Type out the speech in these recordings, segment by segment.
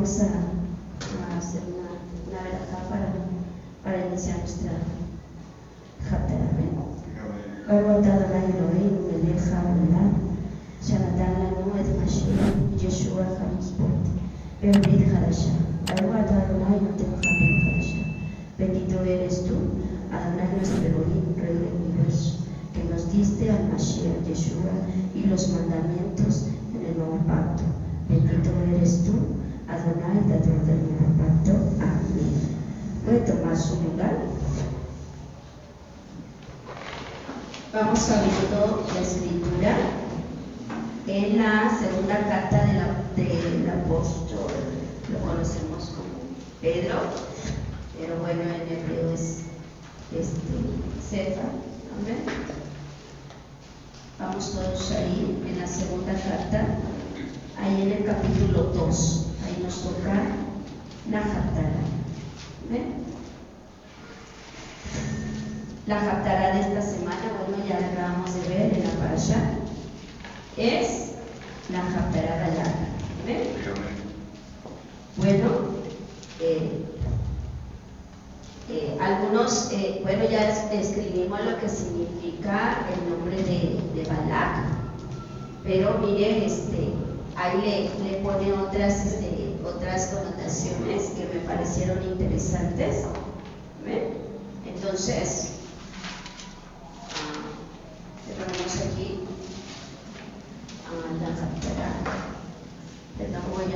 vamos a hacer una verajá para iniciar nuestra Haftarah. Baruch atah Adonai Eloheinu melech haolam, שנתן לנו את משיח ישוע HaMishpat בברית חדשה. Baruch atah Adonai notech ברית חדשה. Bendito eres tú, Adonai nuestro Elohim, Rey del universo, que nos diste al Mashiach Yeshua y los mandamientos en el nuevo pacto. Bendito eres tú, Adonai, dador del nuevo pacto. Amén. Puede tomar su lugar. Vamos abriendo la escritura en la segunda carta del apóstol, lo conocemos como Pedro, pero bueno, en hebreo es Sefer. Amén. Vamos todos ahí en la segunda carta, ahí en el capítulo 2, ahí nos toca la Haftarah. ¿Ven? La Haftarah de esta semana, bueno, ya la acabamos de ver en la parasha, es la Haftarah Balak. ¿Ven? Bueno, algunos, bueno, ya escribimos lo que significa el nombre de Balak, pero mire, ahí le pone otras connotaciones que me parecieron interesantes. ¿Ven? Entonces, tenemos aquí la Haftarah. Perdón, voy a...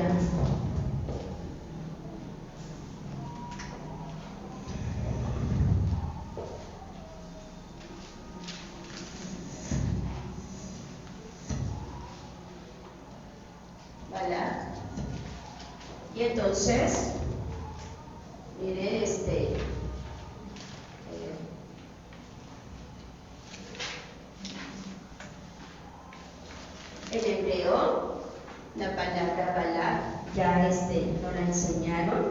Y entonces, mire, en hebreo, la palabra Balak ya no la enseñaron,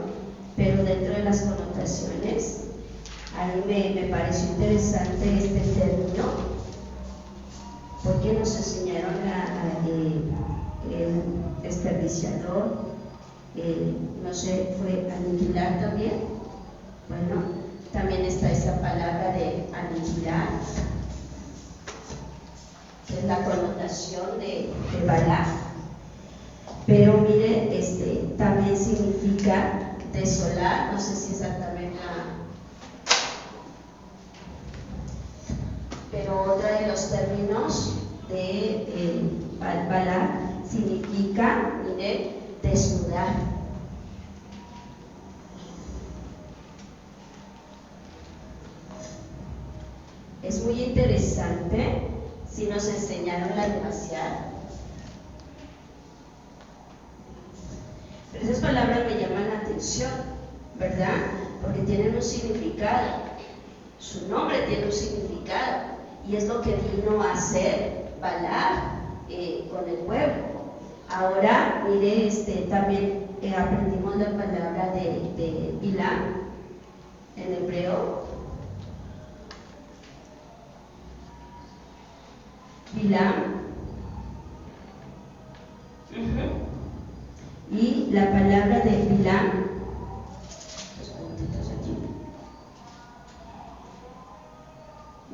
pero dentro de las connotaciones, a mí me pareció interesante este término, porque nos enseñaron el desperdiciador. No sé, fue aniquilar también. Bueno, también está esa palabra de aniquilar, que es la connotación de Balak. Pero mire, también significa desolar, no sé si exactamente pero otro de los términos de Balak significa, mire, desnudar. Es muy interesante si nos enseñaron la demasiada. Pero esas palabras me llaman la atención, ¿verdad? Porque tienen un significado. Su nombre tiene un significado y es lo que vino a hacer Balak con el pueblo. Ahora, mire, también aprendimos la palabra de Bilam en hebreo. Bilam. Y la palabra de Bilam,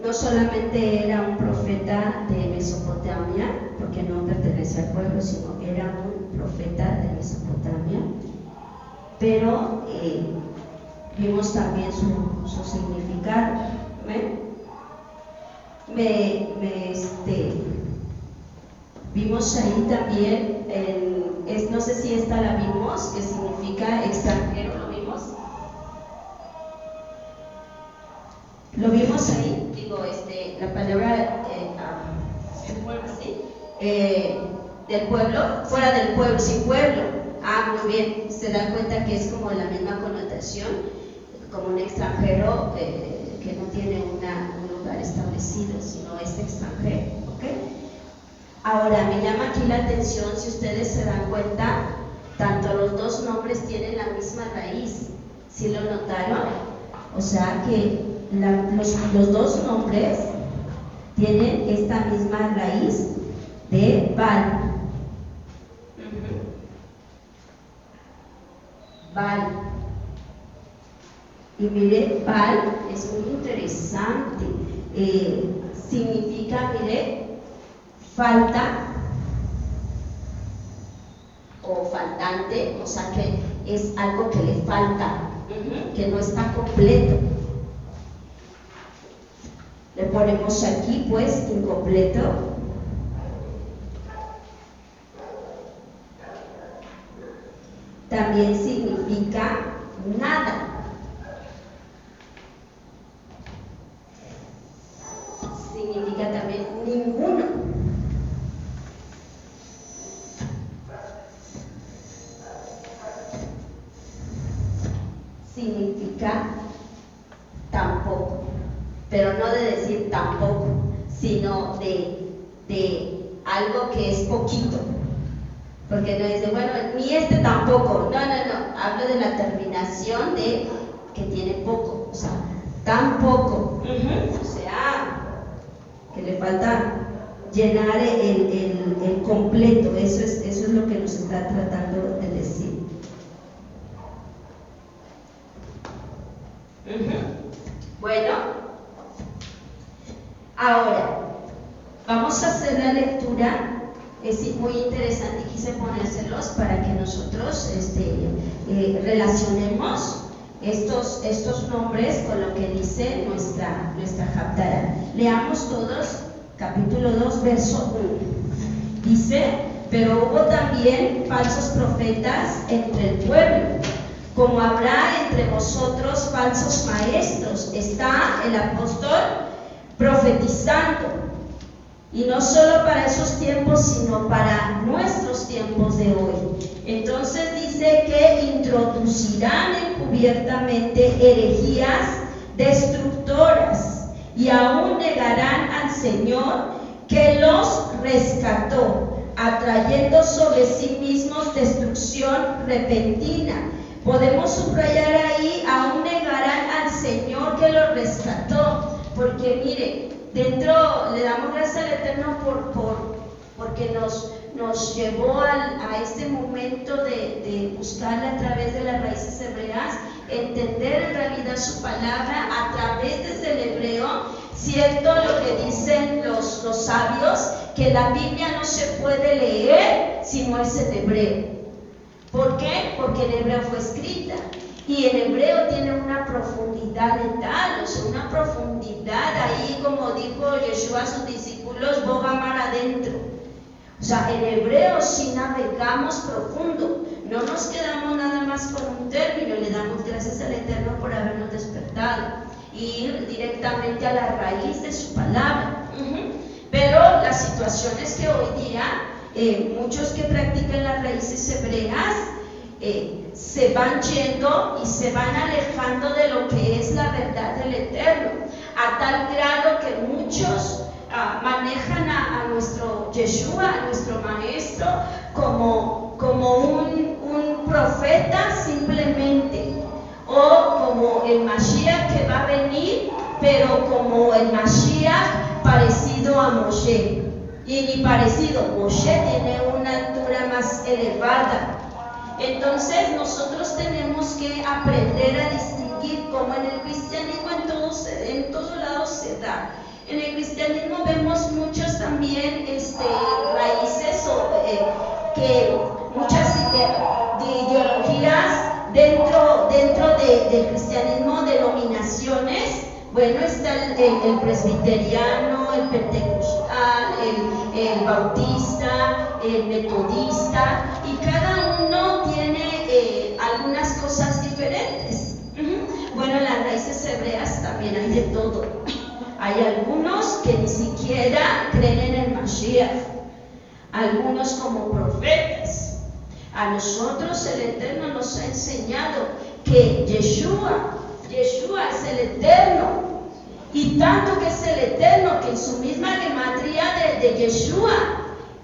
no solamente era un profeta de Mesopotamia, porque no pertenece al pueblo, sino era un profeta de Mesopotamia, pero vimos también su significado. ¿Ven? Vimos ahí también, no sé si esta la vimos, que significa extranjero, ¿lo vimos? Lo vimos ahí, digo, la palabra del pueblo, fuera del pueblo, sin pueblo. Muy bien, se dan cuenta que es como la misma connotación, como un extranjero que no tiene un lugar establecido, sino es extranjero, ¿ok? Ahora, me llama aquí la atención, si ustedes se dan cuenta, tanto los dos nombres tienen la misma raíz, ¿sí lo notaron? O sea que los dos nombres tienen esta misma raíz de Bal. Baal. Y mire, Baal es muy interesante. Significa, mire, falta o faltante, o sea que es algo que le falta, que no está completo. Le ponemos aquí pues incompleto. También significa nada. Significa también ninguno. Significa tampoco, pero no de decir tampoco, sino de algo que es poquito. Porque no dice, bueno, ni este tampoco. No, hablo de la terminación de que tiene poco, o sea, tampoco. O sea, que le falta llenar el completo. Eso es lo que nos está tratando de decir. Bueno, ahora vamos a hacer la lectura. Es muy interesante y quise ponérselos para que nosotros relacionemos estos nombres con lo que dice nuestra Haftarah. Leamos todos capítulo 2, verso 1. Dice: pero hubo también falsos profetas entre el pueblo, como habrá entre vosotros falsos maestros. Está el apóstol profetizando. Y no solo para esos tiempos, sino para nuestros tiempos de hoy. Entonces dice que introducirán encubiertamente herejías destructoras y aún negarán al Señor que los rescató, atrayendo sobre sí mismos destrucción repentina. Podemos subrayar ahí, aún negarán al Señor que los rescató, porque mire, dentro le damos gracias al Eterno porque nos llevó a este momento de buscarle a través de las raíces hebreas, entender en realidad su palabra a través desde el hebreo. Cierto lo que dicen los sabios, que la Biblia no se puede leer si no es en hebreo. ¿Por qué? Porque en hebreo fue escrita. Y en hebreo tiene una profundidad letal, o sea, una profundidad ahí, como dijo Yeshua a sus discípulos, boga mar adentro. O sea, en hebreo sí navegamos profundo, no nos quedamos nada más con un término, le damos gracias al Eterno por habernos despertado y ir directamente a la raíz de su palabra. Pero la situación es que hoy día muchos que practican las raíces hebreas se van yendo y se van alejando de lo que es la verdad del Eterno, a tal grado que muchos manejan a nuestro Yeshua, a nuestro Maestro, como un profeta simplemente, o como el Mashiach que va a venir, pero como el Mashiach parecido a Moshe. Y ni parecido, Moshe tiene una altura más elevada. Entonces nosotros tenemos que aprender a distinguir, como en el cristianismo en todos lados se da. En el cristianismo vemos muchas también raíces que muchas ideologías dentro del cristianismo, denominaciones. Bueno, está el presbiteriano, el pentecostal, el bautista, el metodista, y cada uno tiene algunas cosas diferentes. Bueno, en las raíces hebreas también hay de todo. Hay algunos que ni siquiera creen en el Mashiach, algunos como profetas. A nosotros el Eterno nos ha enseñado que Yeshua es el Eterno, y tanto que es el Eterno que en su misma gematría de Yeshua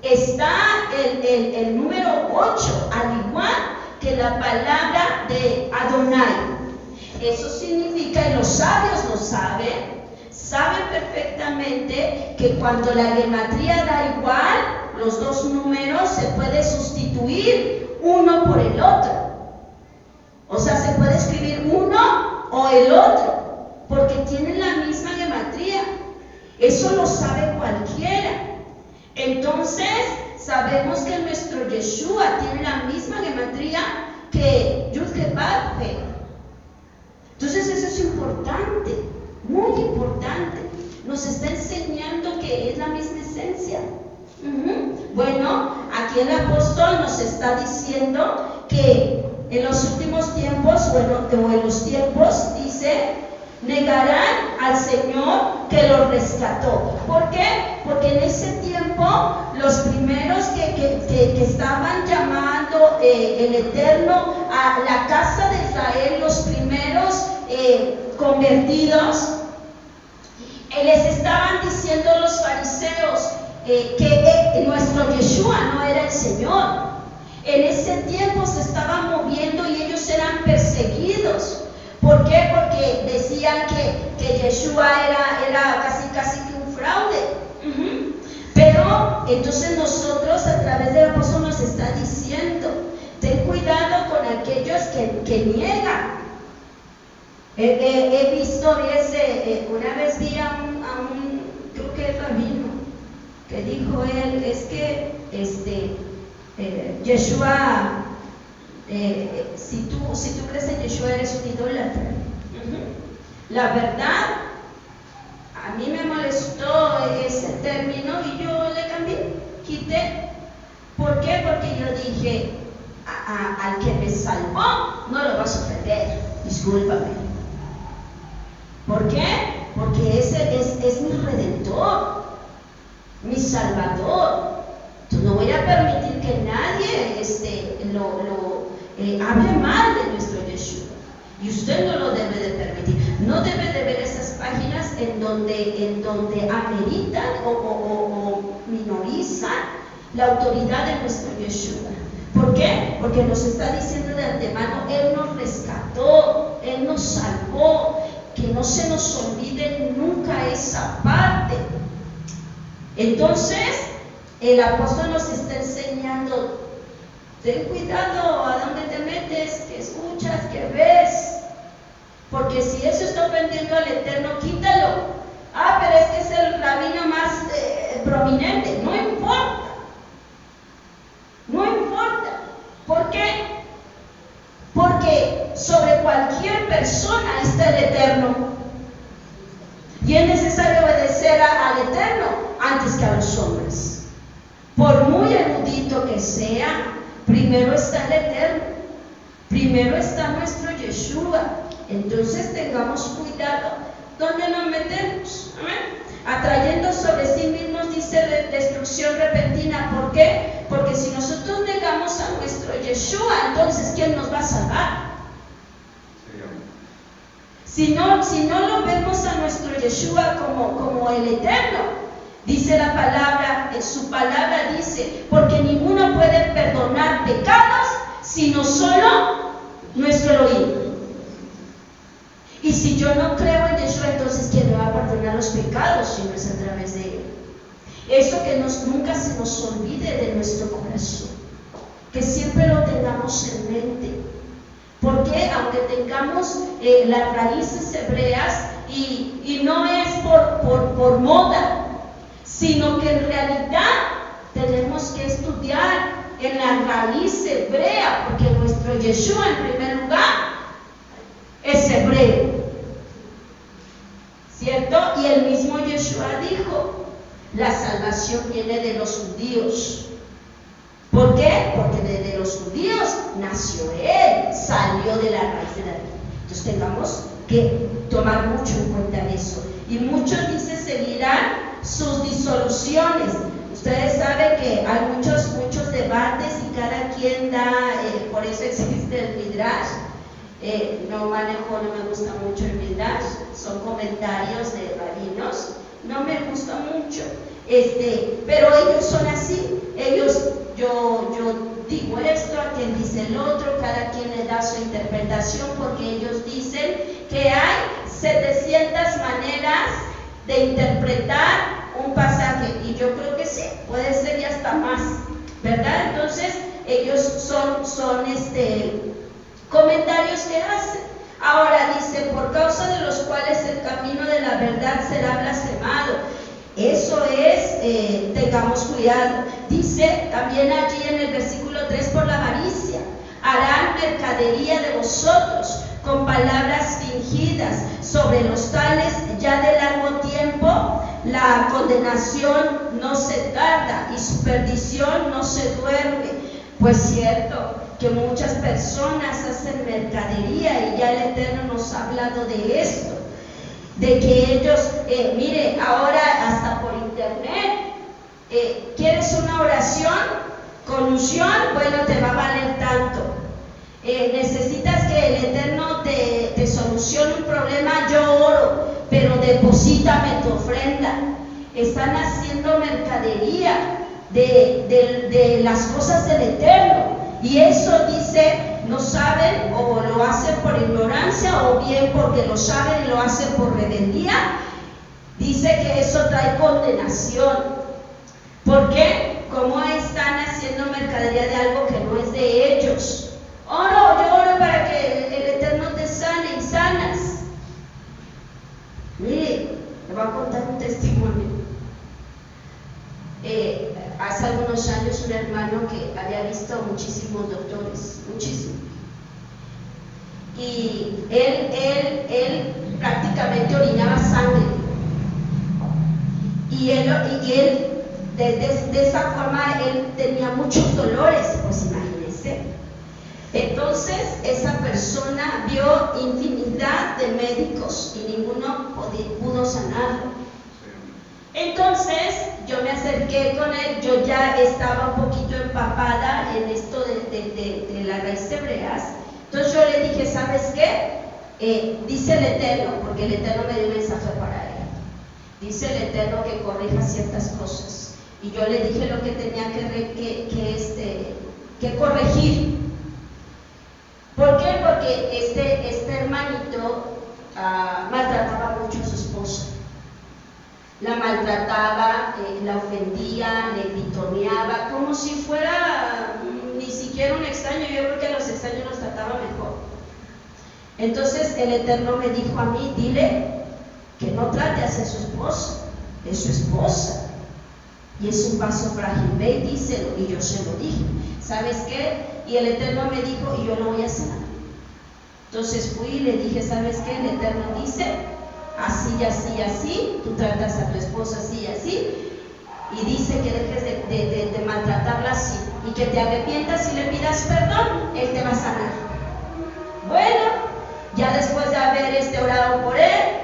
está el número 8, al igual que la palabra de Adonai. Eso significa, y los sabios lo saben perfectamente, que cuando la gematría da igual, los dos números se puede sustituir uno por el otro. O sea, se puede escribir uno o el otro, porque tienen la misma gematría. Eso lo sabe cualquiera. Entonces, sabemos que nuestro Yeshua tiene la misma gematría que Yud-He-Vav-He. Entonces, eso es importante, muy importante. Nos está enseñando que es la misma esencia. Bueno, aquí el apóstol nos está diciendo que en los últimos tiempos, o en los tiempos, dice, negarán al Señor que los rescató. ¿Por qué? Porque en ese tiempo los primeros que estaban llamando el Eterno a la casa de Israel, los primeros convertidos, les estaban diciendo los fariseos que nuestro Yeshua no era el Señor. En ese tiempo se estaban moviendo y ellos eran perseguidos. ¿Por qué? Porque decían que Yeshua era casi que un fraude. Pero entonces nosotros, a través del apóstol, nos está diciendo, ten cuidado con aquellos que niegan. He visto, una vez vi a un creo que es rabino, que dijo él, es que Yeshua, si tú crees en Yeshua, eres un idólatra. La verdad, a mí me molestó ese término y yo le cambié, quité. ¿Por qué? Porque yo dije, al que me salvó, no lo vas a ofender, discúlpame. ¿Por qué? Porque ese es mi redentor, mi salvador. Entonces no voy a permitir que nadie hable mal de nuestro Yeshua. Y usted no lo debe de permitir. No debe de ver esas páginas en donde ameritan o minorizan la autoridad de nuestro Yeshua. ¿Por qué? Porque nos está diciendo de antemano, Él nos rescató, Él nos salvó. Que no se nos olvide nunca esa parte. Entonces, el apóstol nos está enseñando, ten cuidado a dónde te metes, que escuchas, que ves. Porque si eso está ofendiendo al Eterno, quítalo. Pero es que es el rabino más prominente. No importa. No importa. ¿Por qué? Porque sobre cualquier persona está el Eterno. Y es necesario obedecer al Eterno antes que a los hombres. Por muy erudito que sea, primero está el Eterno. Primero está nuestro Yeshua. Entonces tengamos cuidado donde nos metemos. ¿Amén? Atrayendo sobre sí mismos, dice, destrucción repentina. ¿Por qué? Porque si nosotros negamos a nuestro Yeshua, entonces ¿quién nos va a salvar? Si no lo vemos a nuestro Yeshua como el Eterno, dice la palabra, en su palabra dice, porque ninguno puede perdonar pecados, sino solo nuestro Elohim. Y si yo no creo en Yeshua, entonces ¿quién me va a perdonar los pecados si no es a través de Él? Eso que nunca se nos olvide de nuestro corazón, que siempre lo tengamos en mente. Porque aunque tengamos las raíces hebreas, y no es por moda, sino que en realidad tenemos que estudiar en la raíz hebrea, porque nuestro Yeshua en primer lugar es hebreo, ¿cierto? Y el mismo Yeshua dijo, la salvación viene de los judíos. ¿Por qué? Porque de los judíos nació Él, salió de la raíz de David. Entonces tengamos que tomar mucho en cuenta eso. Y muchos, dice, seguirán sus disoluciones. Ustedes saben que hay muchos debates y cada quien da, por eso existe el Midrash. No me gusta mucho el Midrash, son comentarios de rabinos, no me gusta mucho, pero ellos son así, yo digo esto, a quien dice el otro, cada quien le da su interpretación, porque ellos dicen que hay 700 maneras de interpretar un pasaje, y yo creo que sí, puede ser y hasta más, ¿verdad? Entonces ellos son Comentarios que hace. Ahora dice, por causa de los cuales el camino de la verdad será blasfemado. Eso es, tengamos cuidado. Dice también allí en el versículo 3, por la avaricia. Harán mercadería de vosotros con palabras fingidas. Sobre los tales ya de largo tiempo la condenación no se tarda y su perdición no se duerme. Pues cierto que muchas personas hacen mercadería y ya el Eterno nos ha hablado de esto, de que ellos, mire, ahora hasta por internet, ¿quieres una oración con unción? Bueno, te va a valer tanto. Necesitas que el Eterno te solucione un problema, yo oro, pero deposítame tu ofrenda. Están haciendo mercadería de las cosas del Eterno, y eso dice, no saben o lo hacen por ignorancia o bien porque lo saben y lo hacen por rebeldía. Dice que eso trae condenación. ¿Por qué? ¿Cómo están haciendo mercadería de algo que no es de ellos? Oro, yo oro para que el Eterno te sane y sanas. Mire, le voy a contar un testimonio. Hace algunos años un hermano que había visto muchísimos doctores, muchísimos. Y él prácticamente orinaba sangre. Y él de esa forma, él tenía muchos dolores, pues imagínense. Entonces, esa persona vio infinidad de médicos y ninguno pudo sanarlo. Entonces, yo me acerqué con él, yo ya estaba un poquito empapada en esto de las raíces hebreas. Entonces yo le dije, ¿sabes qué? Dice el Eterno, porque el Eterno me dio un mensaje para él. Dice el Eterno que corrija ciertas cosas. Y yo le dije lo que tenía que corregir. ¿Por qué? Porque este hermanito maltrataba mucho a su esposa. La maltrataba, la ofendía, le gritoneaba, como si fuera ni siquiera un extraño. Yo creo que a los extraños los trataba mejor. Entonces el Eterno me dijo a mí, dile que no trate hacia su esposa, es su esposa. Y es un vaso frágil, ve y díselo. Y yo se lo dije. ¿Sabes qué? Y el Eterno me dijo, y yo lo voy a sanar. Entonces fui y le dije, ¿sabes qué? El Eterno dice, así y así y así, tú tratas a tu esposa así y así, y dice que dejes de maltratarla así, y que te arrepientas y le pidas perdón, Él te va a sanar. Bueno, ya después de haber orado por él,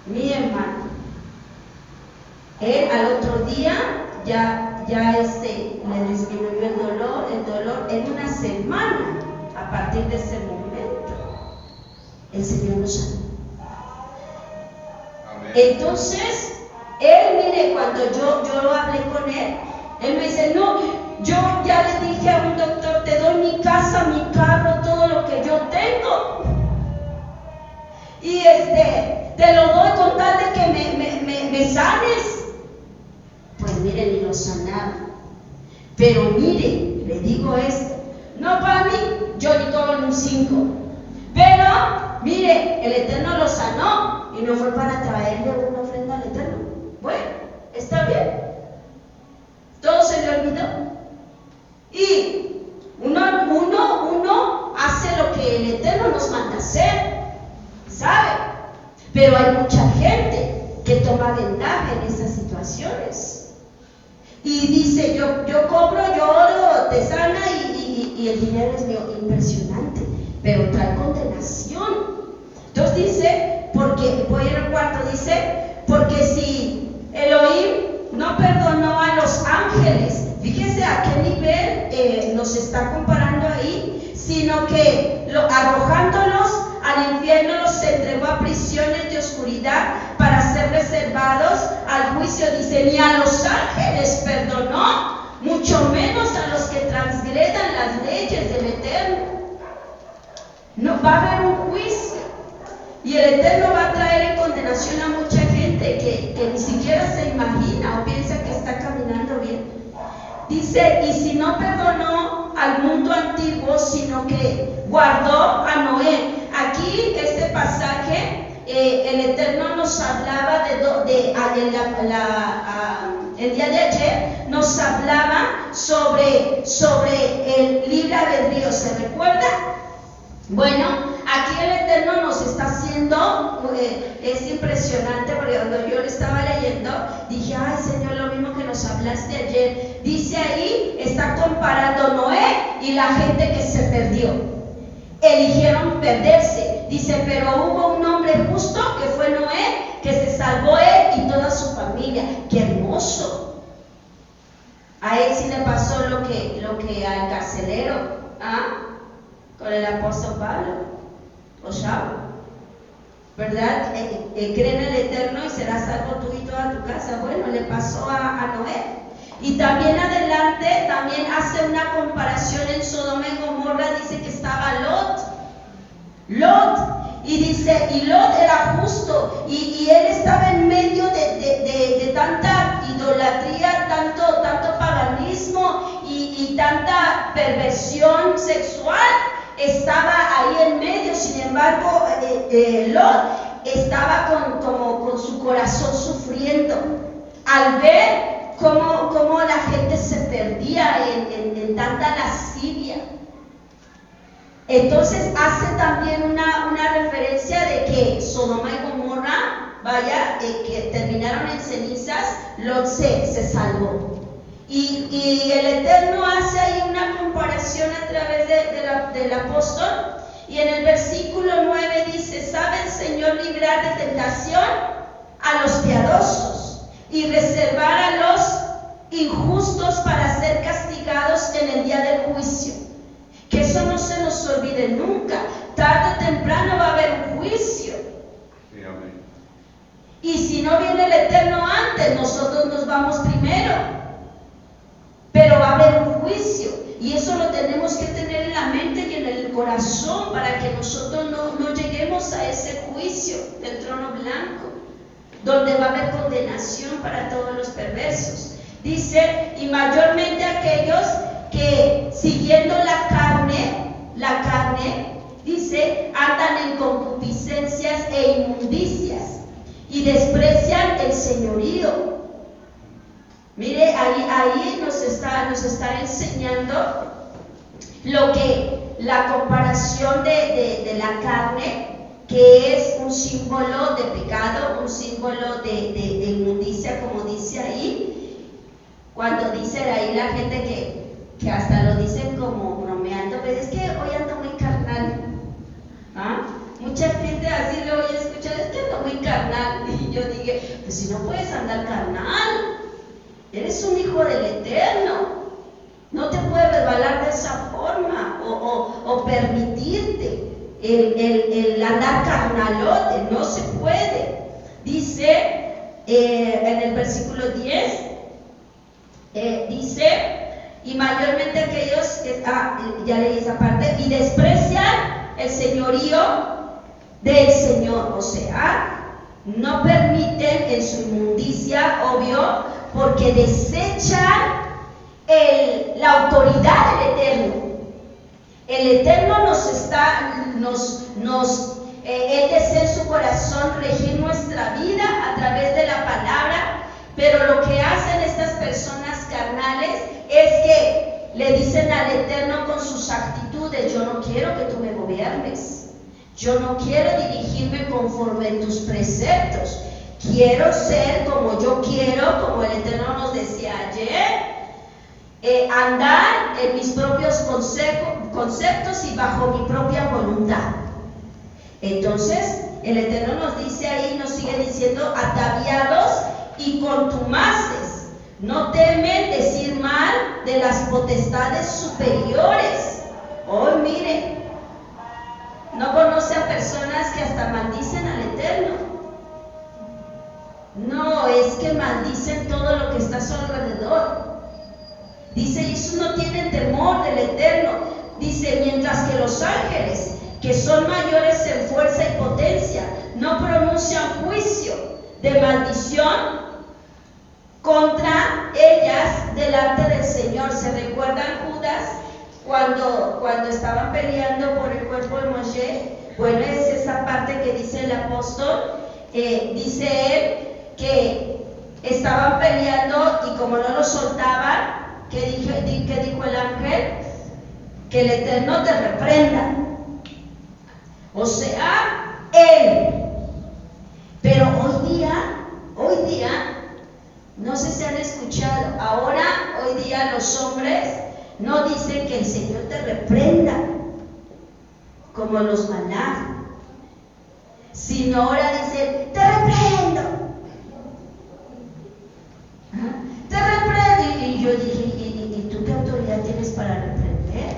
mi hermano, él al otro día ya le disminuyó el dolor en una semana. A partir de ese momento el Señor nos sanó. Entonces él, mire, cuando yo hablé con él me dice, no, yo ya le dije a un doctor, te doy mi casa, mi carro, todo lo que yo tengo, y te lo doy con tal de que me sanes. Pues mire, ni lo sanaron. Pero mire, le digo esto, no para mí, yo ni todo en un 5, pero mire, el Eterno lo sanó y no fue para traerle una ofrenda al Eterno. Bueno, está bien, todo se le olvidó. Y uno hace lo que el Eterno nos manda hacer, ¿sabe? Pero hay mucha gente que toma ventaja en esas situaciones y dice, yo cobro, yo oro, te sana y el dinero es mío. Impresionante, pero trae condenación. Entonces dice, porque, voy al cuarto, dice, porque si Elohim no perdonó a los ángeles, fíjese a qué nivel nos está comparando ahí, sino que arrojándolos al infierno los entregó a prisiones de oscuridad para ser reservados al juicio. Dice, ni a los ángeles perdonó, mucho menos a los que transgredan las leyes del Eterno. No va a haber un juicio y el Eterno va a traer en condenación a mucha gente que ni siquiera se imagina o piensa que está caminando bien. Dice, y si no perdonó al mundo antiguo, sino que guardó a Noé. Aquí este pasaje, el Eterno nos hablaba el día de ayer nos hablaba sobre el libre albedrío, ¿se recuerda? Bueno, aquí el Eterno nos está haciendo, es impresionante porque cuando yo lo estaba leyendo, dije, ay Señor, lo mismo que nos hablaste ayer. Dice ahí, está comparando Noé y la gente que se perdió. Eligieron perderse. Dice, pero hubo un hombre justo que fue Noé, que se salvó él y toda su familia. ¡Qué hermoso! A él sí le pasó lo que al carcelero, con el apóstol Pablo o Saulo, ¿verdad? Cree en el Eterno y serás salvo tú y toda tu casa. Bueno, le pasó a Noé. Y también adelante, también hace una comparación en Sodoma y Gomorra, dice que estaba Lot, y dice, y Lot era justo, y él estaba en medio de tanta idolatría, tanto paganismo y tanta perversión sexual, estaba ahí en medio. Sin embargo, Lot estaba con su corazón sufriendo al ver cómo la gente se perdía en tanta lascivia. Entonces hace también una referencia de que Sodoma y Gomorra, que terminaron en cenizas, Lot se salvó. Y el Eterno hace ahí una comparación a través del apóstol, y en el versículo 9 dice, ¿sabe el Señor librar de tentación a los piadosos y reservar a los injustos para ser castigados en el día del juicio? Que eso no se nos olvide nunca. Tarde o temprano va a haber un juicio. Sí, amén. Y si no viene el Eterno antes, nosotros nos vamos primero. Pero va a haber un juicio. Y eso lo tenemos que tener en la mente y en el corazón para que nosotros no lleguemos a ese juicio del trono blanco, donde va a haber condenación para todos los perversos. Dice, y mayormente aquellos que siguiendo la carne, dice, andan en concupiscencias e inmundicias y desprecian el señorío. Mire, ahí nos está enseñando la comparación de la carne, que es un símbolo de pecado, un símbolo de inmundicia, como dice ahí. Cuando dicen ahí la gente que hasta lo dicen como bromeando, pero es que hoy ando muy carnal. Mucha gente así lo voy a escuchar, es que ando muy carnal. Y yo dije, pues si no puedes andar carnal, eres un hijo del Eterno, no te puedes resbalar de esa forma o permitirte el andar carnalote, no se puede. Dice en el versículo 10, dice, y mayormente aquellos que, ya leí esa parte, y desprecian el señorío del Señor, o sea, no permiten en su inmundicia, obvio, porque desechan la autoridad del Eterno. El Eterno Él desea en su corazón regir nuestra vida a través de la palabra, pero lo que hacen estas personas carnales es que le dicen al Eterno con sus actitudes, yo no quiero que tú me gobiernes, yo no quiero dirigirme conforme a tus preceptos, quiero ser como yo quiero, como el Eterno nos decía ayer, andar en mis propios conceptos y bajo mi propia voluntad. Entonces el Eterno nos dice ahí, nos sigue diciendo, ataviados y contumaces, no temen decir mal de las potestades superiores. Hoy miren, no conocen personas que hasta maldicen al Eterno. No, es que maldicen todo lo que está a su alrededor. Dice, y eso no tienen temor del Eterno. Dice, mientras que los ángeles, que son mayores en fuerza y potencia, no pronuncian juicio de maldición contra ellas delante del Señor. ¿Se recuerdan Judas cuando estaban peleando por el cuerpo de Moshe, bueno, es esa parte que dice el apóstol, dice él que estaban peleando y como no lo soltaban, ¿qué dijo el ángel? Que el Eterno te reprenda. O sea, él. Pero hoy día, no sé si han escuchado, ahora, hoy día los hombres no dicen que el Señor te reprenda, como los malaj, sino ahora dicen, te reprendo. Te reprendo. Y yo dije, ¿y tú qué autoridad tienes para reprender?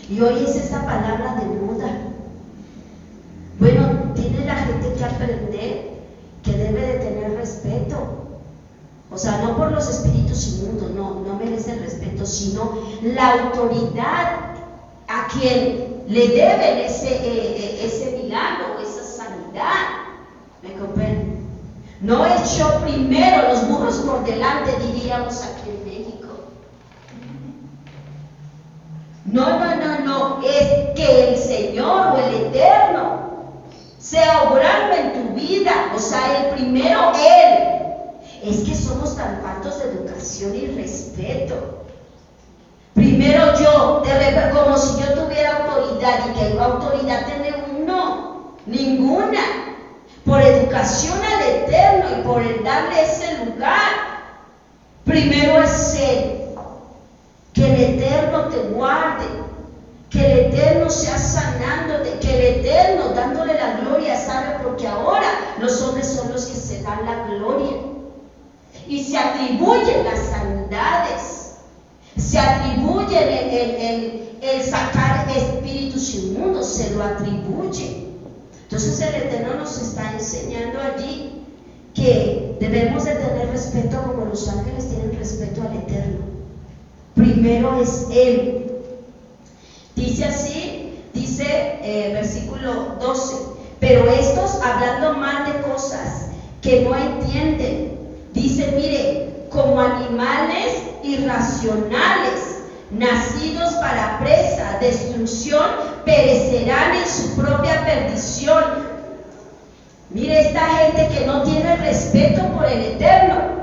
Y hoy es esa palabra de moda. Bueno, tiene la gente que aprender que debe de tener respeto. O sea, no por los espíritus inmundos, no merecen respeto, sino la autoridad a quien le deben ese milagro, esa sanidad. ¿Me comprenden? No echó primero los burros por delante, diríamos aquí en México. No, es que el Señor o el Eterno sea obrando en tu vida, o sea, el primero Él. Es que somos tan faltos de educación y respeto. Primero yo, como si yo tuviera autoridad, y que autoridad tiene uno, ninguna. Por educación al Eterno y por el darle ese lugar, primero es Él. Que el Eterno te guarde, que el Eterno sea sanándote, que el Eterno dándole la gloria, ¿sabe? Porque ahora los hombres son los que se dan la gloria y se atribuyen las sanidades, se atribuyen el sacar espíritus inmundos, se lo atribuye. Entonces el Eterno nos está enseñando allí que debemos de tener respeto como los ángeles tienen respeto al Eterno. Primero es Él. Dice así, versículo 12, pero estos hablando mal de cosas que no entienden, dice, mire, como animales irracionales, nacidos para presa, destrucción, perecerán en su propia perdición. Mire, esta gente que no tiene respeto por el Eterno,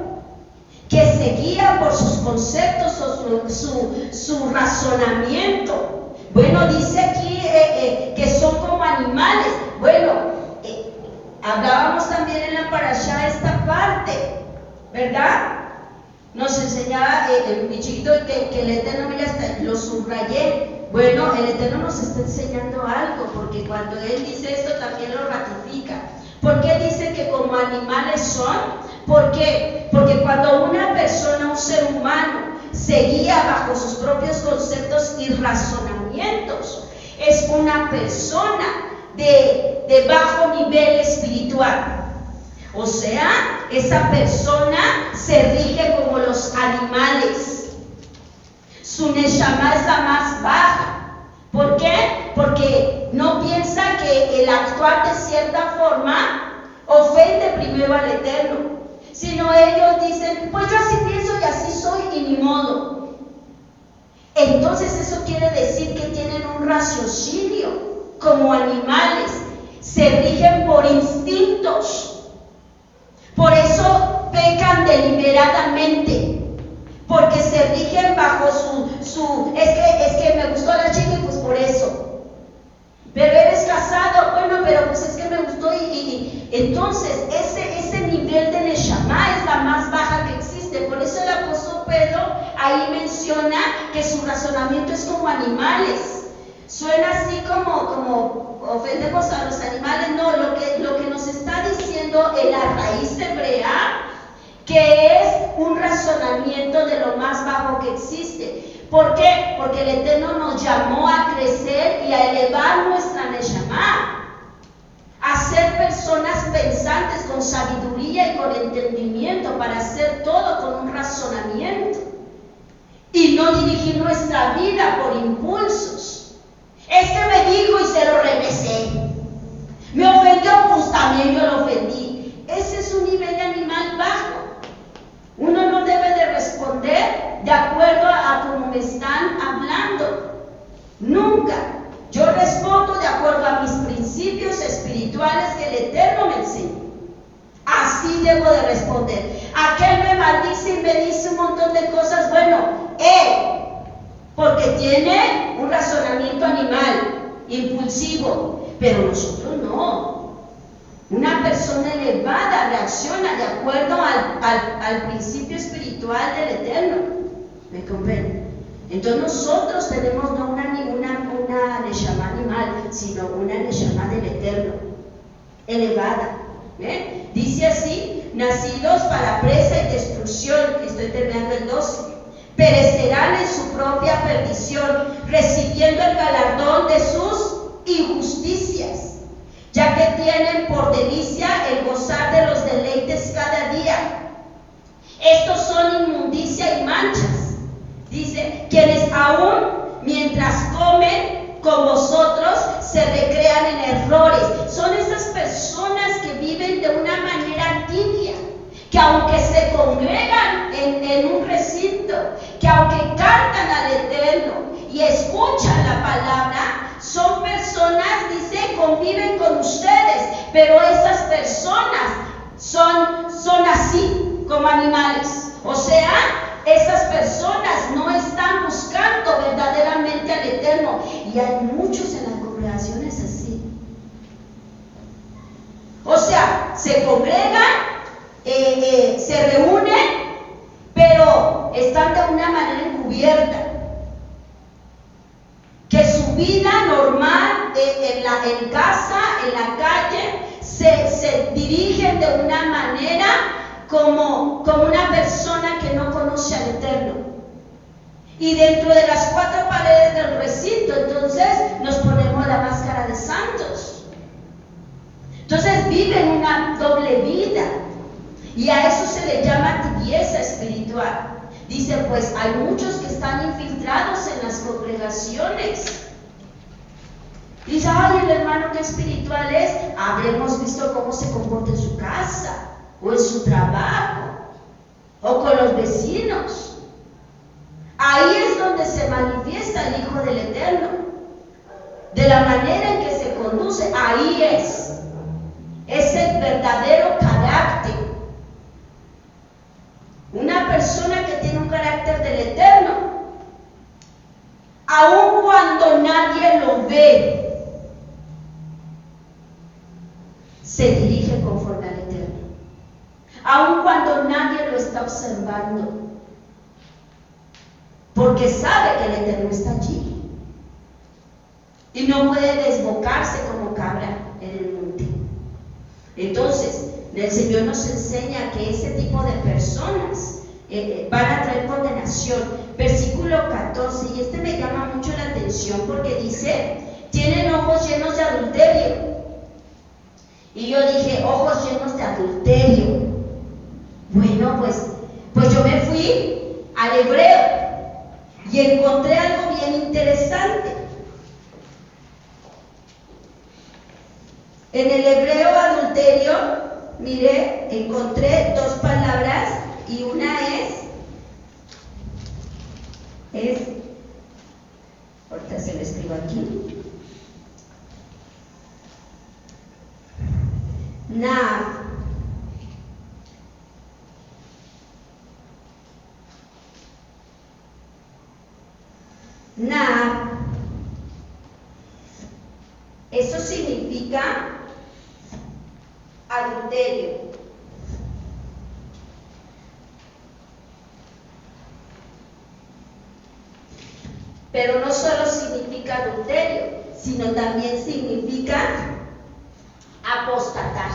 que se guía por sus conceptos o su razonamiento. Bueno, dice aquí que son como animales. Bueno, hablábamos también en la parashá esta parte, ¿verdad? Nos enseñaba mi chiquito que el Eterno, mira, hasta lo subrayé. Bueno, el Eterno nos está enseñando algo, porque cuando Él dice esto también lo ratifica. ¿Por qué dice que como animales son? ¿Por qué? Porque cuando una persona, un ser humano, se guía bajo sus propios conceptos y razonamientos, es una persona de bajo nivel espiritual. O sea, esa persona se rige como los animales. Su neshama es la más baja. ¿Por qué? Porque no piensa que el actuar de cierta forma ofende primero al Eterno, sino ellos dicen, pues yo así pienso y así soy y ni modo. Entonces eso quiere decir que tienen un raciocinio como animales, se rigen por instintos, por eso pecan deliberadamente, porque se rigen bajo es que me gustó la chica y pues por eso. Pero eres casado, bueno, pero pues es que me gustó y entonces ese nivel de neshama es la más baja que existe. Por eso el apóstol Pedro ahí menciona que su razonamiento es como animales. Suena así como ofendemos a los animales. No, lo que nos está diciendo en la raíz hebrea, que es un razonamiento de lo más bajo que existe. ¿Por qué? Porque el Eterno nos llamó a crecer y a elevar nuestra neshama, a ser personas pensantes con sabiduría y con entendimiento, para hacer todo con un razonamiento y no dirigir nuestra vida por impulsos. Es que me dijo y se lo regresé, me ofendió, pues también yo lo ofendí. Ese es un nivel de animal bajo. Uno no debe de responder de acuerdo a cómo me están respondo de acuerdo a mis principios espirituales que el Eterno me enseña. Así debo de responder. Aquel me maldice y me dice un montón de cosas. Bueno, porque tiene un razonamiento animal, impulsivo, pero nosotros no. Una persona elevada reacciona de acuerdo al principio espiritual del Eterno. ¿Me comprenden? Entonces nosotros tenemos no una neshama animal, sino una neshama del Eterno, elevada. Dice así: nacidos para presa y destrucción, estoy terminando el 12, perecerán en su propia perdición, recibiendo el galardón de sus injusticias, ya que tienen por delicia el gozar de los deleites cada día. Estos son inmundicia y manchas. Dice: quienes aún mientras comen con vosotros se recrean en errores. Son esas personas que viven de una manera tibia, que aunque se congregan en un recinto, que aunque cantan al Eterno y escuchan la palabra, son personas, dice, conviven con ustedes, pero esas personas son así como animales. O sea, esas personas no están buscando verdaderamente al Eterno, y hay muchos en las congregaciones así. O sea, se congregan, se reúnen, pero están de una manera encubierta. Que su vida normal en casa, en la calle, se dirigen de una manera como una persona que no conoce al Eterno. Y dentro de las cuatro paredes del recinto, entonces nos ponemos la máscara de santos. Entonces viven una doble vida, y a eso se le llama tibieza espiritual. Dice, pues hay muchos que están infiltrados en las congregaciones. Dice, ay, el hermano que espiritual es. Habremos visto cómo se comporta en su casa, o en su trabajo, o con los vecinos. Ahí es donde se manifiesta el Hijo del Eterno. De la manera en que se conduce, ahí es el verdadero carácter. Una persona que tiene un carácter del Eterno, aun cuando nadie lo ve, se dirige conforme al Eterno. Aun cuando nadie lo está observando, porque sabe que el Eterno está allí y no puede desbocarse como cabra en el monte. Entonces, el Señor nos enseña que ese tipo de personas van a traer condenación. Versículo 14, y este me llama mucho la atención porque dice: tienen ojos llenos de adulterio. Y yo dije, ojos llenos de adulterio. Bueno, pues yo me fui al hebreo y encontré algo bien interesante. En el hebreo adulterio, mire, encontré dos palabras, y una es, ahorita se lo escribo aquí, eso significa adulterio. Pero no solo significa adulterio, sino también significa apostatar.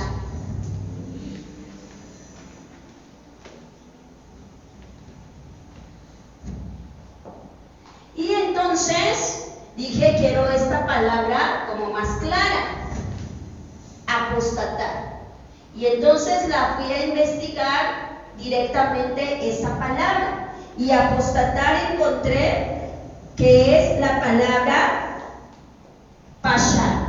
Y entonces dije, quiero esta palabra como más clara: apostatar. Y entonces la fui a investigar directamente esa palabra, y apostatar encontré que es la palabra pasha.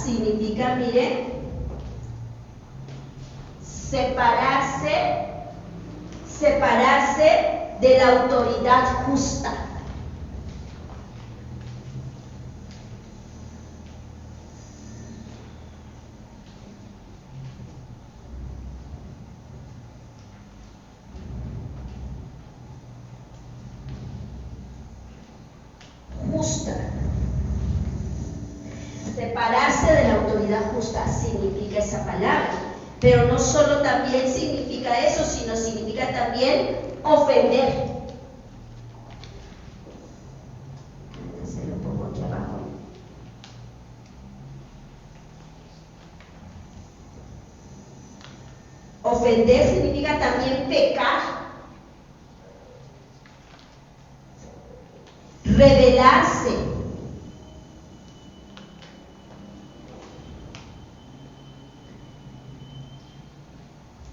significa, mire, separarse de la autoridad justa. Separarse de la autoridad justa significa esa palabra, pero no solo también significa eso, sino significa también ofender. Se lo pongo aquí abajo. Ofender significa también pecar, rebelarse,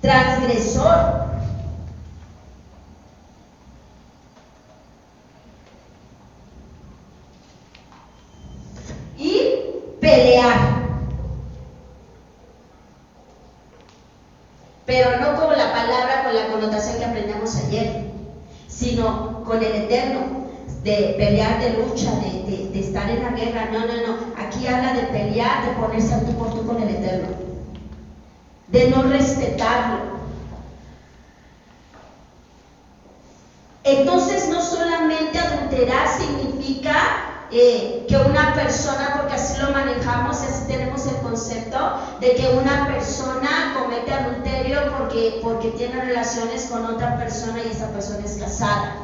transgresor, y pelear, pero no como la palabra con la connotación que aprendimos ayer, sino con el eterno, de pelear, de lucha, de estar en la guerra. No, aquí habla de pelear, de ponerse al tú por tú con el eterno, de no respetarlo. Entonces, no solamente adulterar significa que una persona, porque así lo manejamos, así tenemos el concepto de que una persona comete adulterio porque tiene relaciones con otra persona y esa persona es casada.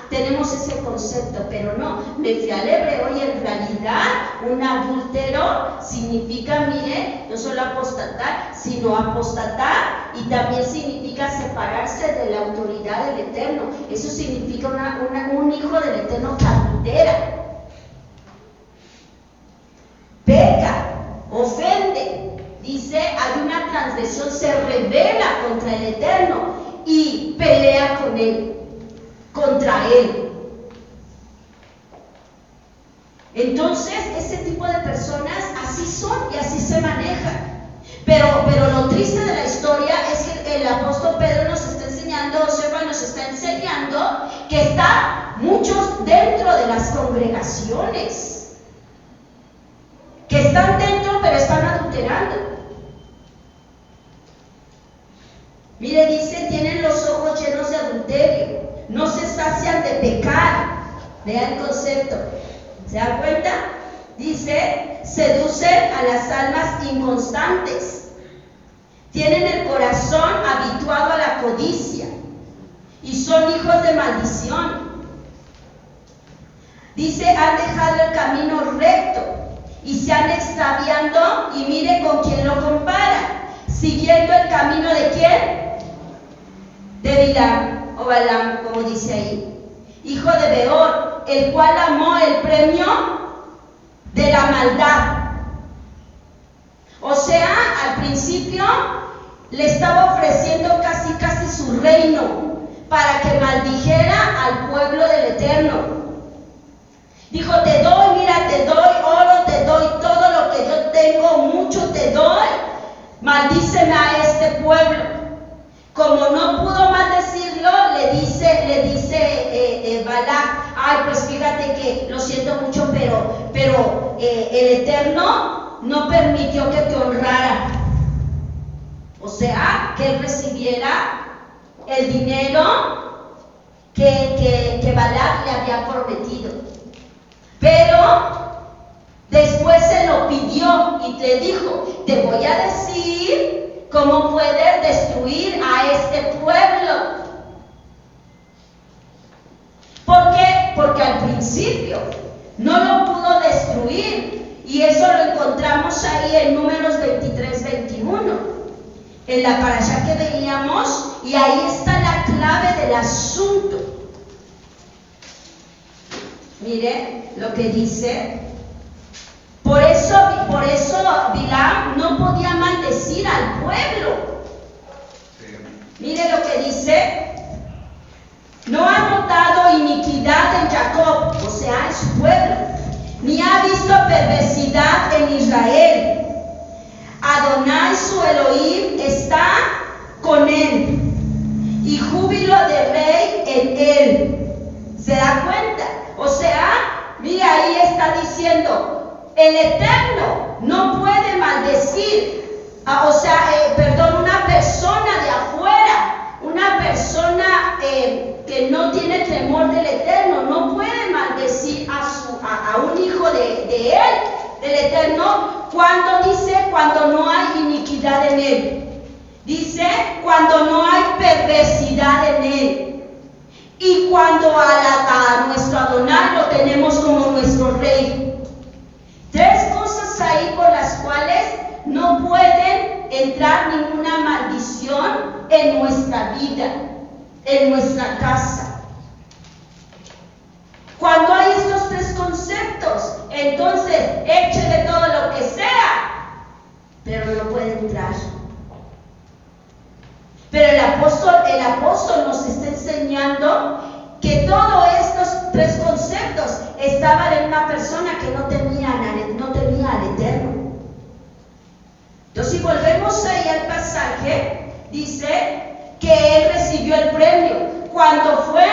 Tenemos ese concepto, pero no, me fui al hebreo y en realidad un adúltero significa, mire, no solo apostatar, sino apostatar, y también significa separarse de la autoridad del Eterno. Eso significa un hijo del Eterno que adultera, peca, ofende, dice, hay una transgresión, se rebela contra el Eterno y pelea con él, contra él. Entonces, ese tipo de personas así son y así se manejan. Pero lo triste de la historia es que el apóstol Pedro nos está enseñando, Sepa nos está enseñando que están muchos dentro de las congregaciones, que están dentro pero están adulterando. Mire, dice, tienen los ojos llenos de adulterio, no se sacian de pecar. Vean el concepto, ¿se dan cuenta? Dice, seducen a las almas inconstantes, tienen el corazón habituado a la codicia y son hijos de maldición. Dice, han dejado el camino recto y se han extraviando, y mire con quién lo compara, siguiendo el camino de quién, de Bilam o Balaam, como dice ahí, hijo de Beor, el cual amó el premio de la maldad. O sea, al principio le estaba ofreciendo casi su reino para que maldijera al pueblo del Eterno. Dijo, te doy, mira, te doy oro, te doy todo lo que yo tengo, mucho te doy, maldíceme a este pueblo. Como no pudo más decirlo, le dice Balac, ay, pues fíjate que lo siento mucho, pero el Eterno no permitió que te honrara. O sea, que él recibiera el dinero que Balac le había prometido. Pero después se lo pidió y le dijo, te voy a decir cómo puedes destruir a este pueblo. ¿Por qué? Porque al principio no lo pudo destruir, y eso lo encontramos ahí en Números 23-21, en la parashá que veíamos, y ahí está la clave del asunto. Mire lo que dice. Por eso Bilam no podía maldecir al pueblo. Mire lo que dice. No ha notado iniquidad en Jacob, o sea, en su pueblo, ni ha visto perversidad en Israel. Adonai su Elohim está con él, y júbilo de rey en él. ¿Se da cuenta? O sea, mira, ahí está diciendo, el Eterno no puede maldecir, una persona de afuera, una persona que no tiene temor del Eterno, no puede maldecir a un hijo de él, del Eterno, cuando no hay iniquidad en él. Dice, cuando no hay perversidad en él. Y cuando a nuestro Adonai lo tenemos como nuestro rey. Tres cosas ahí por las cuales no pueden entrar ninguna maldición en nuestra vida, en nuestra casa. Cuando hay estos tres conceptos, entonces échele todo lo que sea, pero no puede entrar. Pero el apóstol nos está enseñando que todos estos tres conceptos estaban en una persona que no tenía al Eterno. Entonces, si volvemos ahí al pasaje, dice que él recibió el premio. Cuando fue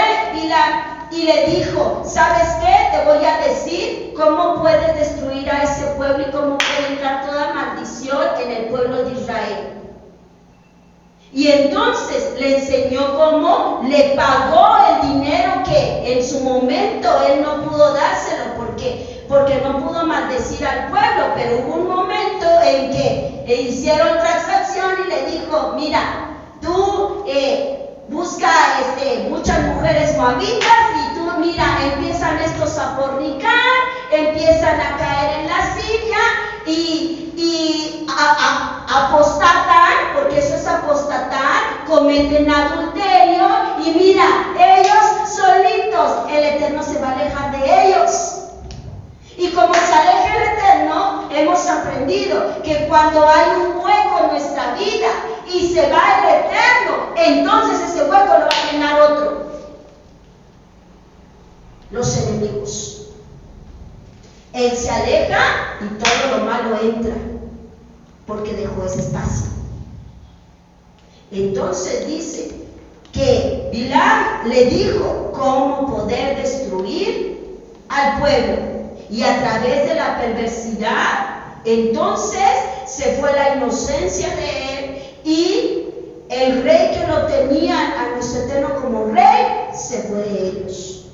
y le dijo, ¿sabes qué? Te voy a decir cómo puedes destruir a ese pueblo y cómo puede entrar toda maldición en el pueblo de Israel. Y entonces le enseñó cómo le pagó el dinero que en su momento él no pudo dárselo porque no pudo maldecir al pueblo, pero hubo un momento en que le hicieron transacción y le dijo, mira, tú busca muchas mujeres moabitas y tú, mira, empiezan estos a fornicar, empiezan a caer en la silla y apostatan, porque eso es apostatar, cometen adulterio y mira, ellos solitos, el Eterno se va a alejar de ellos. Y como se aleja el Eterno, hemos aprendido que cuando hay un hueco en nuestra vida y se va el Eterno, entonces ese hueco lo va a llenar otro. Los enemigos. Él se aleja y todo lo malo entra, porque dejó ese espacio. Entonces dice que Bilam le dijo cómo poder destruir al pueblo. Y a través de la perversidad, entonces se fue la inocencia de él y el rey que lo tenía a nuestro Eterno como rey, se fue de ellos.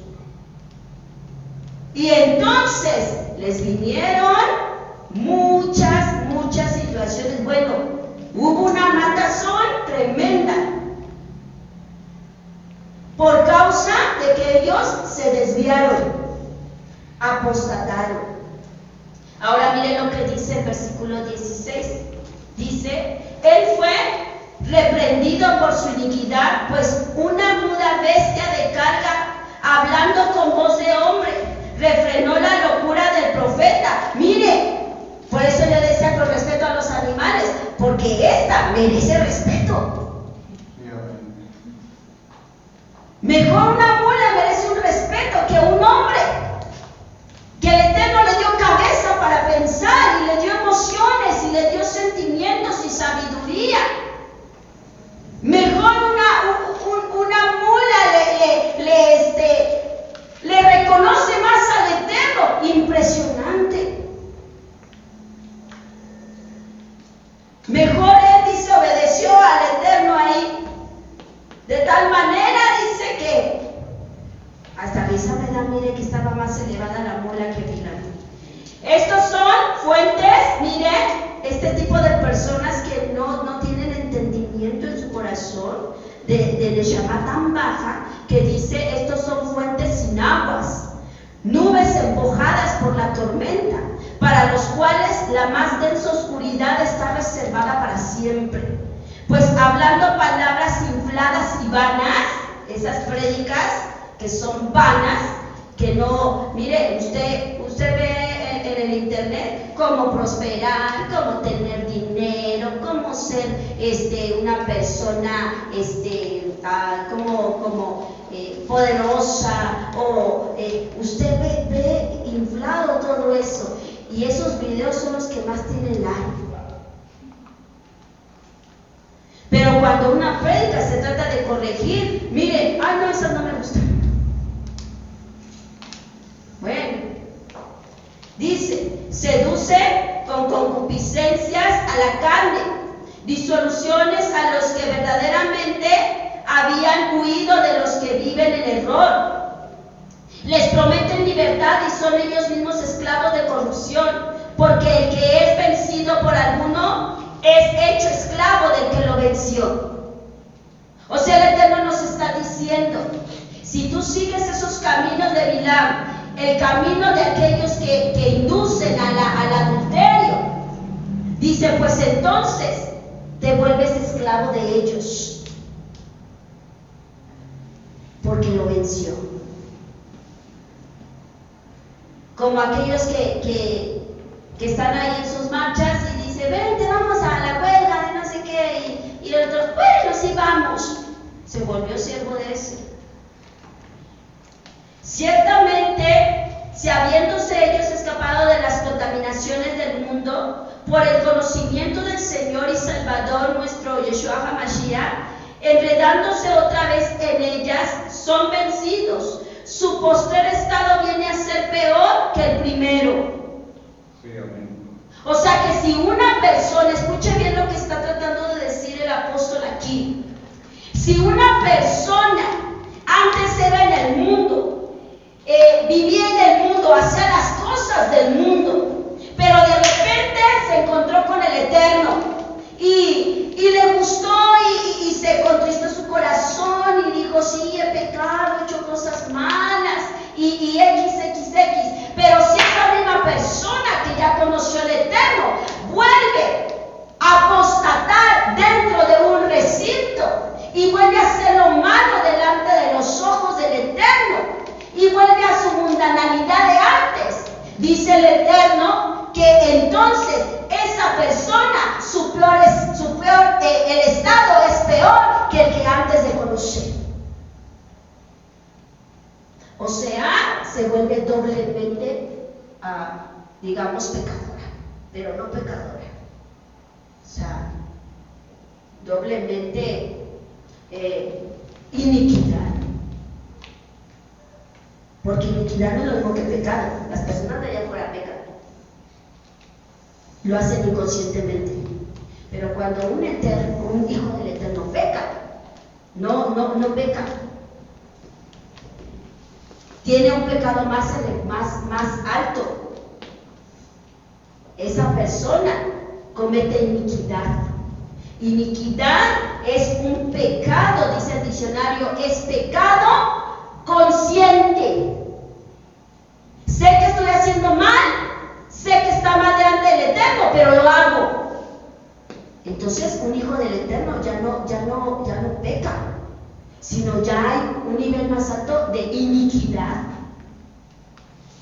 Y entonces les vinieron muchas situaciones. Bueno, hubo una matazón tremenda por causa de que ellos se desviaron, apostataron. Ahora miren lo que dice el versículo 16. Dice, él fue reprendido por su iniquidad, pues una muda bestia de carga, hablando con voz de hombre, refrenó la locura del profeta. Mire, por eso yo decía con respeto a los animales, porque esta merece respeto. Mejor una mula merece un respeto que un hombre, que el Eterno le dio cabeza para pensar y le dio emociones y le dio sentimientos y sabiduría. Mejor una mula le reconoce más al Eterno. Impresionante. Mejor él dice, obedeció al Eterno ahí. De tal manera dice que hasta risa me da, mire que estaba más elevada la mula que Bilam. Estos son fuentes, mire, este tipo de personas que no tienen entendimiento en su corazón, de Neshama tan baja, que dice, estos son fuentes sin aguas, nubes empujadas por la tormenta, para los cuales la más densa oscuridad está reservada para siempre. Pues hablando palabras infladas y vanas, esas prédicas que son vanas, que no, mire, usted ve en en el internet cómo prosperar, cómo tener dinero, cómo ser una persona poderosa, o usted ve inflado todo eso, y esos videos son los que más tienen like. Pero cuando una prédica se trata de corregir, miren, ay no, esa no me gusta. Bueno, dice, seduce con concupiscencias a la carne, disoluciones a los que verdaderamente habían huido de los que viven en error. Les prometen libertad y son ellos mismos esclavos de corrupción, porque el que es vencido por alguno es hecho esclavo del que lo venció. O sea, el Eterno nos está diciendo, si tú sigues esos caminos de Bilam, el camino de aquellos que inducen al adulterio, dice, pues entonces te vuelves esclavo de ellos, porque lo venció. Como aquellos que están ahí en sus marchas y dicen, vente, vamos a la huelga de no sé qué, y el otro, bueno, sí vamos. Se volvió siervo de ese. Ciertamente, si habiéndose ellos escapado de las contaminaciones del mundo, por el conocimiento del Señor y Salvador nuestro Yeshua HaMashiach, enredándose otra vez en ellas, son vencidos. Su postrer estado viene a ser peor que el primero. Sí, amén. O sea que si una persona, escuche bien lo que está tratando de decir el apóstol aquí, si una persona antes era en el mundo, vivía en el mundo, hacía las cosas del mundo, pero de repente se encontró con el Eterno y le gustó y se contristó su corazón y dijo, sí, he pecado, he hecho cosas malas y XXX, pero si esa misma persona que ya conoció al Eterno vuelve a apostatar dentro de un recinto y vuelve a hacer lo malo delante de los ojos del Eterno y vuelve a su mundanalidad de antes, dice el Eterno que entonces esa persona, el estado es peor que el que antes de conocer. O sea, se vuelve doblemente, digamos, pecadora, pero no pecadora. O sea, doblemente iniquidad. Porque iniquidad no es lo mismo que pecado. Las personas de allá afuera pecan. Lo hacen inconscientemente. Pero cuando un hijo del Eterno peca, no peca. Tiene un pecado más alto. Esa persona comete iniquidad. Iniquidad es un pecado, dice el diccionario, es pecado consciente. Sé que estoy haciendo mal, sé que está mal delante del Eterno, pero lo hago. Entonces un hijo del Eterno ya no peca, sino ya hay un nivel más alto de iniquidad,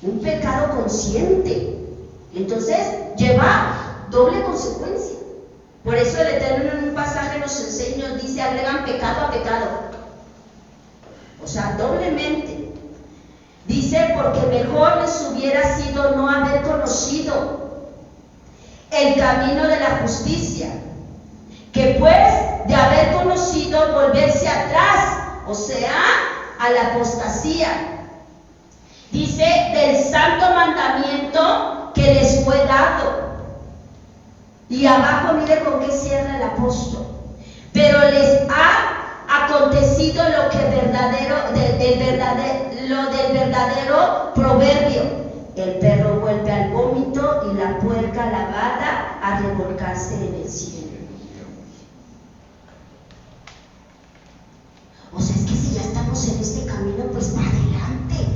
un pecado consciente. Entonces lleva doble consecuencia. Por eso el Eterno en un pasaje nos enseña, nos dice, agregan pecado a pecado. O sea, doblemente. Dice, porque mejor les hubiera sido no haber conocido el camino de la justicia, que pues de haber conocido volverse atrás, o sea, a la apostasía. Dice, del santo mandamiento que les fue dado. Y abajo mire con qué cierra el apóstol. Pero les ha acontecido lo del verdadero proverbio: el perro vuelve al vómito y la puerca lavada a revolcarse en el cielo. O sea, es que si ya estamos en este camino, pues para adelante.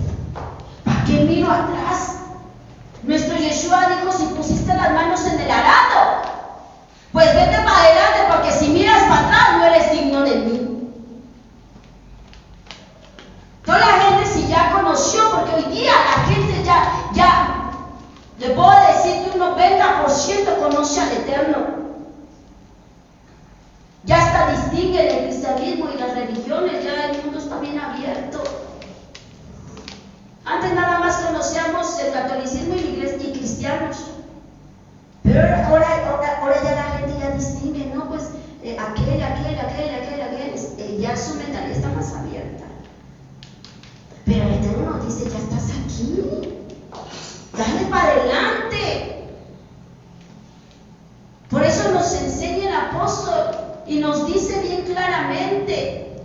¿Para qué miro atrás? Nuestro Yeshua dijo, si pusiste las manos en el arado, pues vete para adelante, porque si miras para atrás no eres digno de mí. Toda la gente, si ya conoció, porque hoy día la gente ya le puedo su mentalidad está más abierta. Pero el Eterno nos dice, ya estás aquí, dale para adelante. Por eso nos enseña el apóstol y nos dice bien claramente,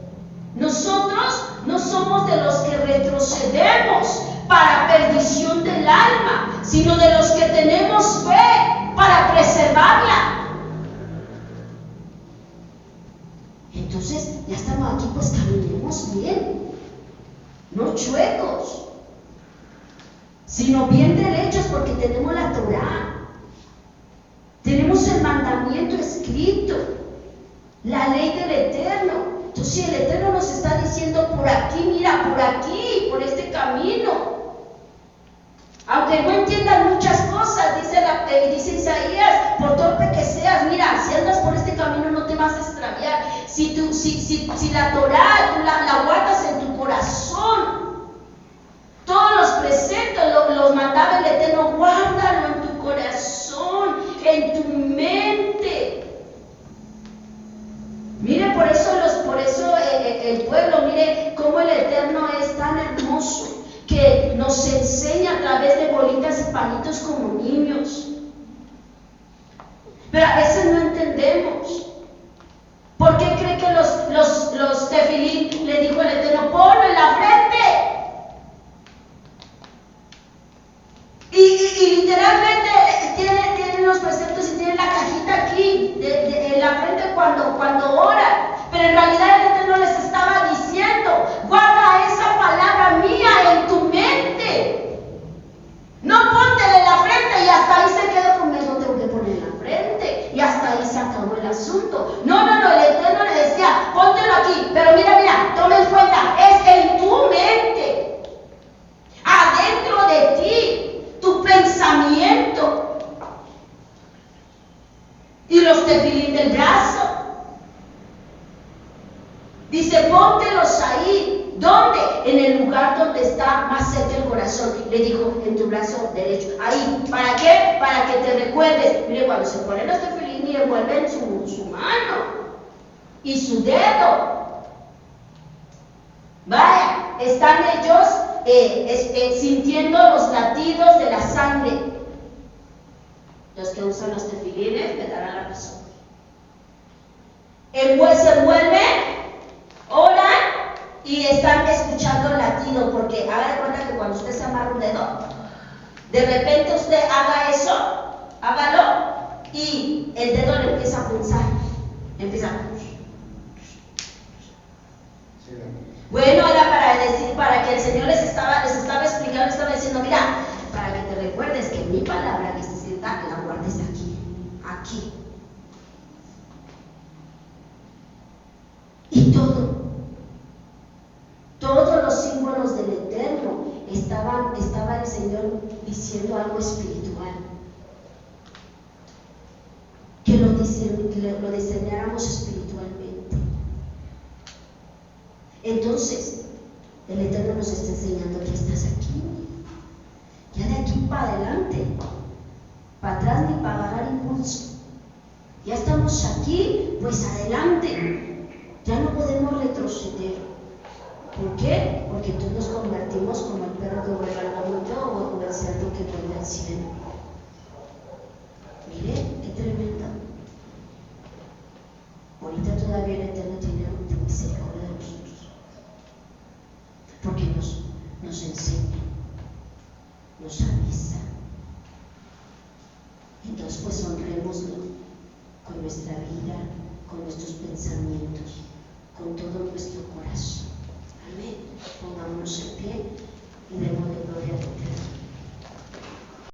nosotros no somos de los que retrocedemos para perdición del alma, sino de los que tenemos fe para preservarla. Entonces, ya estamos aquí, pues caminemos bien, no chuecos, sino bien derechos, porque tenemos la Torá, tenemos el mandamiento escrito, la ley del Eterno. Entonces, si el Eterno nos está diciendo por aquí, mira, por aquí, por este camino, aunque no entiendan muchas cosas, dice Isaías, por torpe que seas, mira, si andas por este camino no te vas a extraviar. Si la Torá tú la guardas en tu corazón, todos los preceptos los mandaba el Eterno, guárdalo en tu corazón, en tu mente. Mire, por eso el pueblo, mire cómo el Eterno es tan hermoso, que nos enseña a través de bolitas y palitos como niños. Pero a veces no entendemos. ¿Por qué cree que los tefilín le dijo el Eterno, ponlo en la frente? Y literalmente tienen los preceptos y tienen la cajita aquí, en la frente cuando oran. Pero en realidad el Eterno les estaba diciendo, guarda esa palabra mía en tu mente. No póntela en la frente y hasta ahí se quedó conmigo, no tengo que poner en la frente. Y hasta ahí se acabó el asunto. No, el Eterno le decía, póntelo aquí. Pero mira, toma en cuenta, es en tu mente, adentro de ti, tu pensamiento. Y los tefilín del brazo. Dice, póntelos ahí. ¿Dónde? En el lugar donde está más cerca el corazón. Le dijo, en tu brazo derecho. Ahí. ¿Para qué? Para que te recuerdes. Mire, cuando se ponen los tefilín y envuelven su mano y su dedo. Vaya, están ellos sintiendo los latidos de la sangre. Los que usan los tefilines me darán la razón. Se envuelven, oran y están escuchando el latido, porque haga de cuenta que cuando usted se amarra un dedo, de repente usted haga eso, hágalo, y el dedo le empieza a pulsar, Bueno, era para que el Señor les estaba explicando, estaba diciendo, mira, para que te recuerdes que mi palabra que está escrita, la guardes aquí. Y todos los símbolos del Eterno, estaba el Señor diciendo algo espiritual, que lo diseñáramos espiritualmente. Entonces, el Eterno nos está enseñando que estás aquí, ya de aquí para adelante, para atrás ni para agarrar impulso. Ya estamos aquí, pues adelante. Ya no podemos retroceder. ¿Por qué? Porque entonces nos convertimos como el perro que vuelve al vómito o como el cerdo que vuelve al cielo. Mire, qué tremendo. Ahorita todavía el Eterno tiene misericordia de nosotros, porque nos enseña, nos avisa. Entonces, pues honrémoslo con nuestra vida, con nuestros pensamientos, con todo nuestro corazón. Amén. Pongámonos en pie y demos